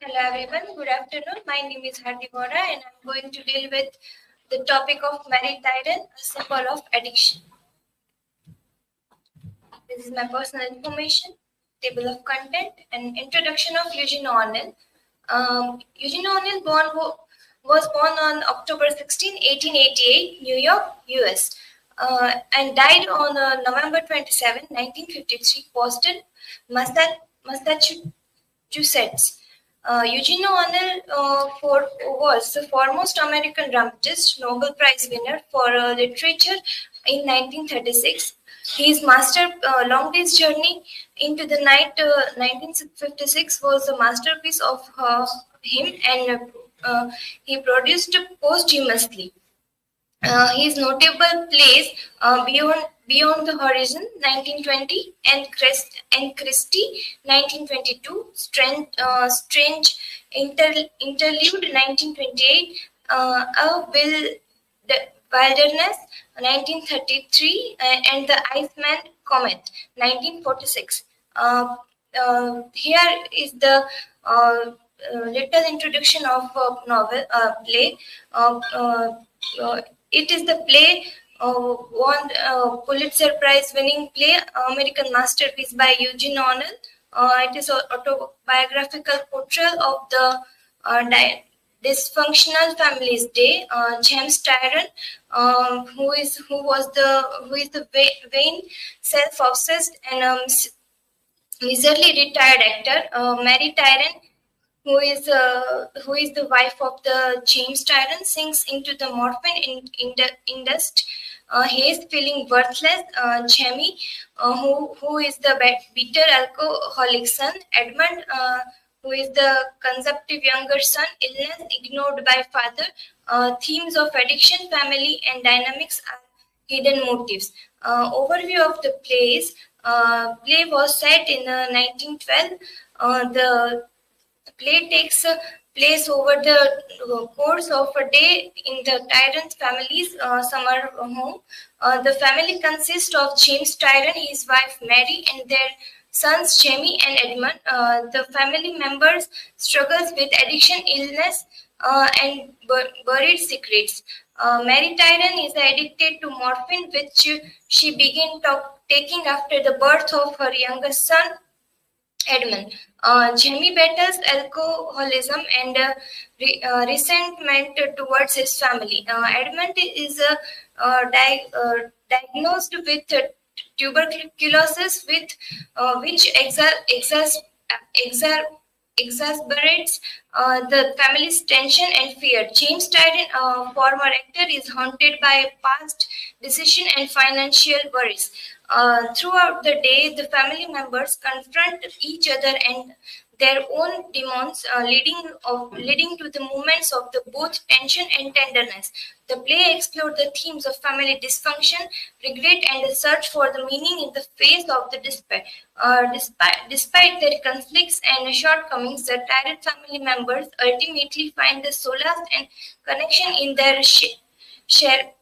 Hello everyone, good afternoon. My name is Hardi Bora and I'm going to deal with the topic of married tyrant, a symbol of addiction. This is my personal information, table of content, and introduction of Eugene O'Neill. Eugene O'Neill was born on October 16, 1888, New York, US, and died on November 27, 1953, Boston, Massachusetts. Eugene O'Neill was the foremost American dramatist, Nobel Prize winner for literature in 1936. His master Long Day's Journey into the Night 1956 was a masterpiece of him and he produced posthumously. His notable plays Beyond the Horizon 1920 and Christie 1922, Strange Interlude 1928, Wilderness 1933, and The Iceman Comet 1946. Here is the little introduction of novel play. It is the play won Pulitzer Prize winning play, American masterpiece by Eugene O'Neill. It is an autobiographical portrayal of the dysfunctional family's day. James Tyrone, who is the vain, self-obsessed and miserly retired actor, Mary Tyrone, who is the wife of the James Tyrone, sinks into the morphine industry. He is feeling worthless. Jamie, who is the bitter alcoholic son. Edmund, who is the consumptive younger son. Illness ignored by father. Themes of addiction, family, and dynamics are hidden motives. Overview of the plays. Play was set in 1912. The play takes place over the course of a day in the Tyrone family's summer home. The family consists of James Tyrone, his wife Mary, and their sons Jamie and Edmund. The family members struggles with addiction, illness, and buried secrets. Mary Tyrone is addicted to morphine, which she began taking after the birth of her youngest son, Edmund. Jamie battles alcoholism and resentment towards his family. Edmund is diagnosed with tuberculosis, which exacerbates the family's tension and fear. James Tyrone, a former actor, is haunted by past decision and financial worries. Throughout the day, the family members confront each other and their own demons, leading to the moments of the both tension and tenderness. The play explored the themes of family dysfunction, regret, and the search for the meaning in the face of the despair. Despite their conflicts and shortcomings, the Tyrone family members ultimately find the solace and connection in their shared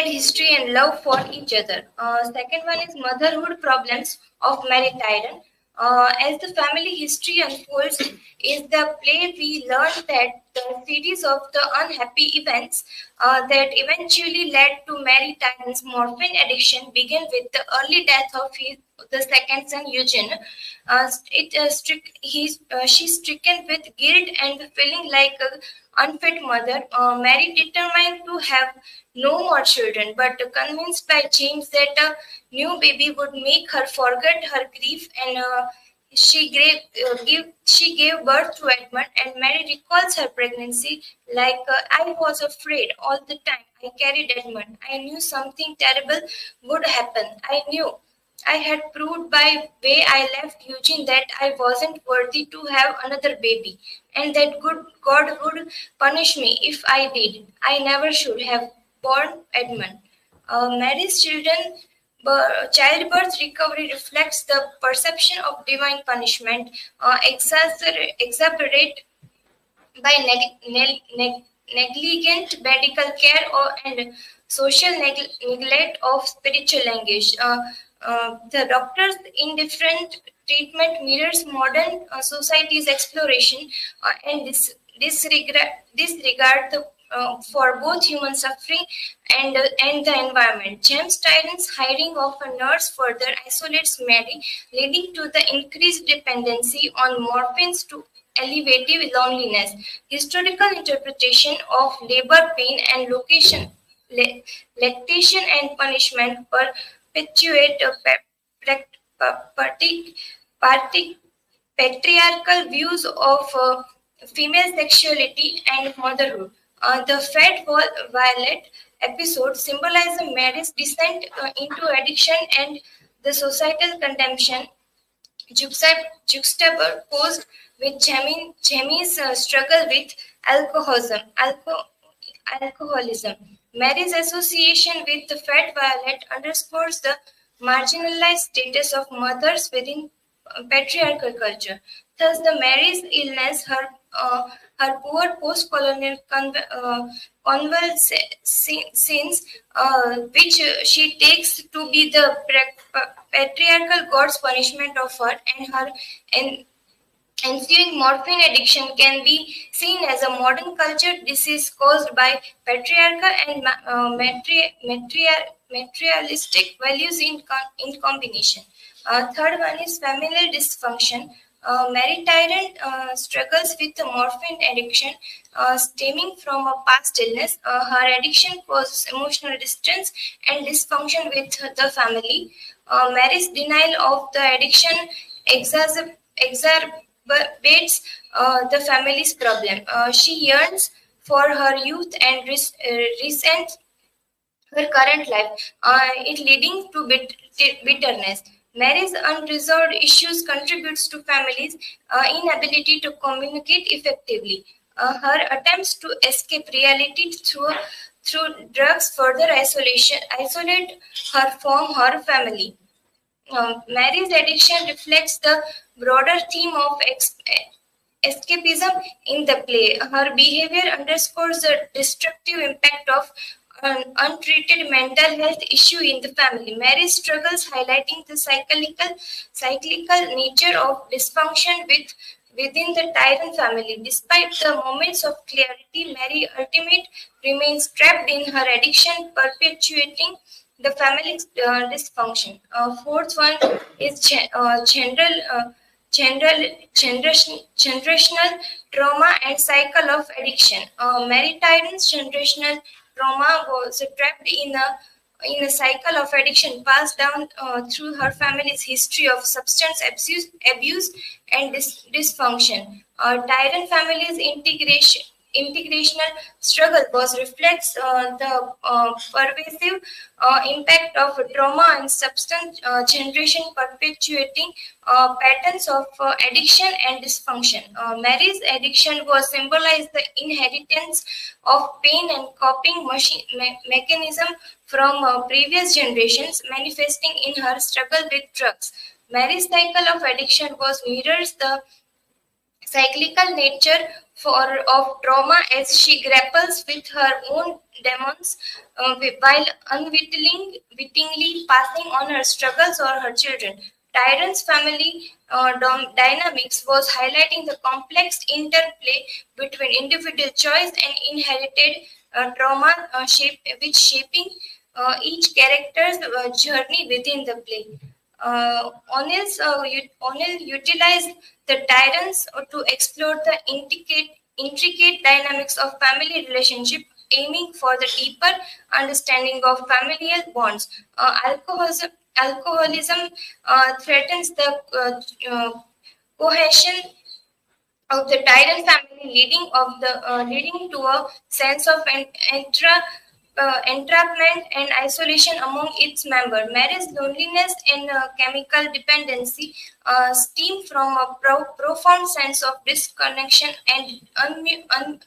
history and love for each other. Second one is motherhood problems of Mary Tyrone. As the family history unfolds, is the play we learn that the series of the unhappy events that eventually led to Mary Tyrone's morphine addiction began with the early death of the second son Eugene. She's stricken with guilt and feeling like an unfit mother. Mary determined to have no more children, but convinced by James that a new baby would make her forget her grief, and she gave birth to Edmund. And Mary recalls her pregnancy like, I was afraid all the time. I carried Edmund. I knew something terrible would happen. I knew. I had proved by way I left Eugene that I wasn't worthy to have another baby, and that God would punish me if I did. I never should have born Edmund. Mary's childbirth recovery reflects the perception of divine punishment, exacerbated by negligent medical care and social neglect of spiritual language. The doctor's indifferent treatment mirrors modern society's exploration and disregard for both human suffering and the environment. James Tyron's hiring of a nurse further isolates Mary, leading to the increased dependency on morphines to alleviate loneliness. Historical interpretation of labor pain and lactation and punishment perpetuate partic- patriarchal views of female sexuality and motherhood. The Violet episode symbolizes Mary's descent into addiction and the societal condemnation juxtaposed with Jamie's struggle with alcoholism. Alcoholism. Mary's association with the Fat Violet underscores the marginalized status of mothers within patriarchal culture. Thus, the Mary's illness, her poor post-colonial convalescence, which she takes to be the patriarchal God's punishment of her, and her ensuing morphine addiction can be seen as a modern culture disease caused by patriarchal and materialistic values in combination. Third one is familial dysfunction. Mary Tyrant struggles with the morphine addiction stemming from a past illness. Her addiction causes emotional distance and dysfunction with the family. Mary's denial of the addiction exacerbates the family's problem. She yearns for her youth and resents her current life, it leading to bitterness. Mary's unresolved issues contributes to families' inability to communicate effectively. Her attempts to escape reality through drugs further isolate her from her family. Mary's addiction reflects the broader theme of escapism in the play. Her behavior underscores the destructive impact of an untreated mental health issue in the family. Mary's struggles highlighting the cyclical nature of dysfunction within the Tyrant family. Despite the moments of clarity, Mary ultimately remains trapped in her addiction, perpetuating the family's dysfunction. Fourth one is generational trauma and cycle of addiction. Mary Tyrant's generational trauma was trapped in a cycle of addiction passed down through her family's history of substance abuse and dysfunction. Tyrant family's integrational struggle was reflects the pervasive impact of trauma and substance generation perpetuating patterns of addiction and dysfunction. Mary's addiction was symbolized the inheritance of pain and coping mechanism from previous generations manifesting in her struggle with drugs. Mary's cycle of addiction was mirrors the cyclical nature of trauma as she grapples with her own demons while unwittingly passing on her struggles or her children. Tyrant's family dynamics was highlighting the complex interplay between individual choice and inherited trauma which shaping each character's journey within the play. O'Neill utilized the Tyrants to explore the intricate dynamics of family relationship, aiming for the deeper understanding of familial bonds. Alcoholism threatens the cohesion of the Tyrant family, leading to a sense of entrapment and isolation among its members. Mary's loneliness and chemical dependency stem from a profound sense of disconnection and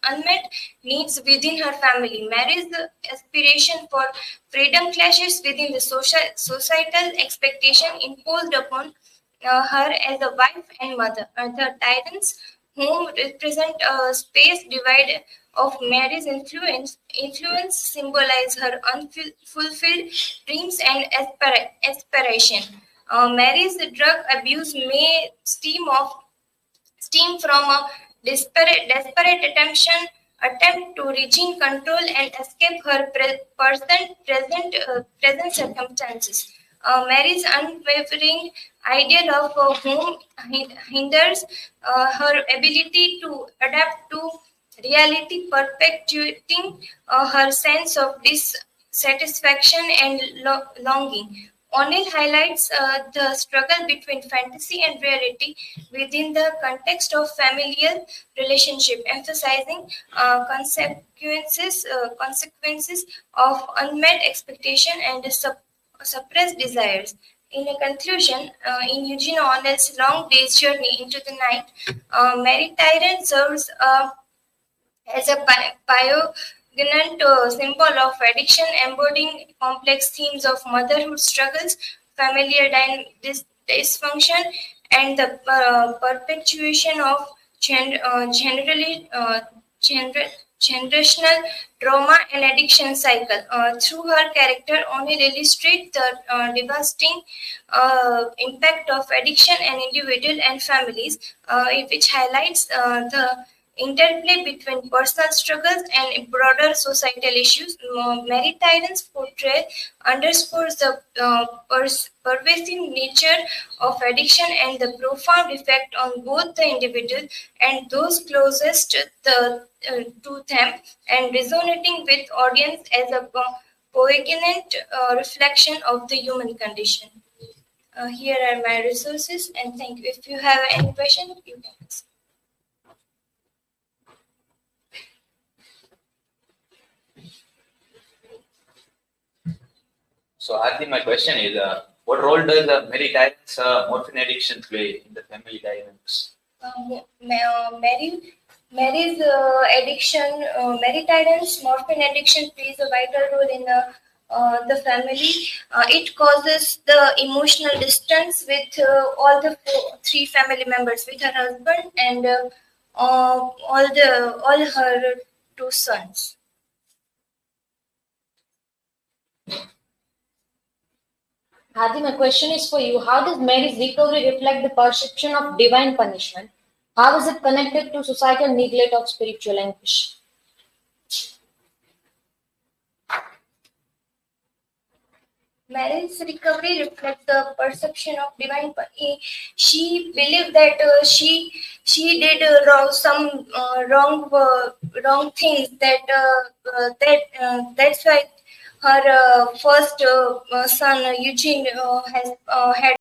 unmet needs within her family. Mary's aspiration for freedom clashes within the societal expectation imposed upon her as a wife and mother. The Tyrants whom represent a space divide of Mary's influence symbolize her unfulfilled dreams and aspiration. Mary's drug abuse may stem from a desperate attempt to regain control and escape her present circumstances. Mary's unwavering ideal of home hinders her ability to adapt to reality, perpetuating her sense of dissatisfaction and longing. O'Neill highlights the struggle between fantasy and reality within the context of familial relationship, emphasizing consequences of unmet expectation and suppressed desires. In a conclusion, in Eugene O'Neill's long day's journey into the night, Mary Tyrant serves as a poignant symbol of addiction, embodying complex themes of motherhood struggles, familiar dysfunction, and the perpetuation of generally generational trauma and addiction cycle. Through her character, O'Neill illustrates the devastating impact of addiction on individuals and families, which highlights the interplay between personal struggles and broader societal issues. Mary Tyrant's portrayal underscores the pervasive nature of addiction and the profound effect on both the individual and those closest to them, and resonating with audience as a poignant reflection of the human condition. Here are my resources, and thank you. If you have any question, you can ask. So, Aarti, my question is, what role does Mary Tyrant's morphine addiction play in the family dynamics? Mary's addiction, Mary Tyrant's morphine addiction plays a vital role in the family. It causes the emotional distance with all the three family members, with her husband and all her two sons. Adi, my question is for you. How does Mary's recovery reflect the perception of divine punishment? How is it connected to societal neglect of spiritual anguish? Mary's recovery reflects the perception of divine punishment. She believed that she did wrong things. That's why her first son Eugene has had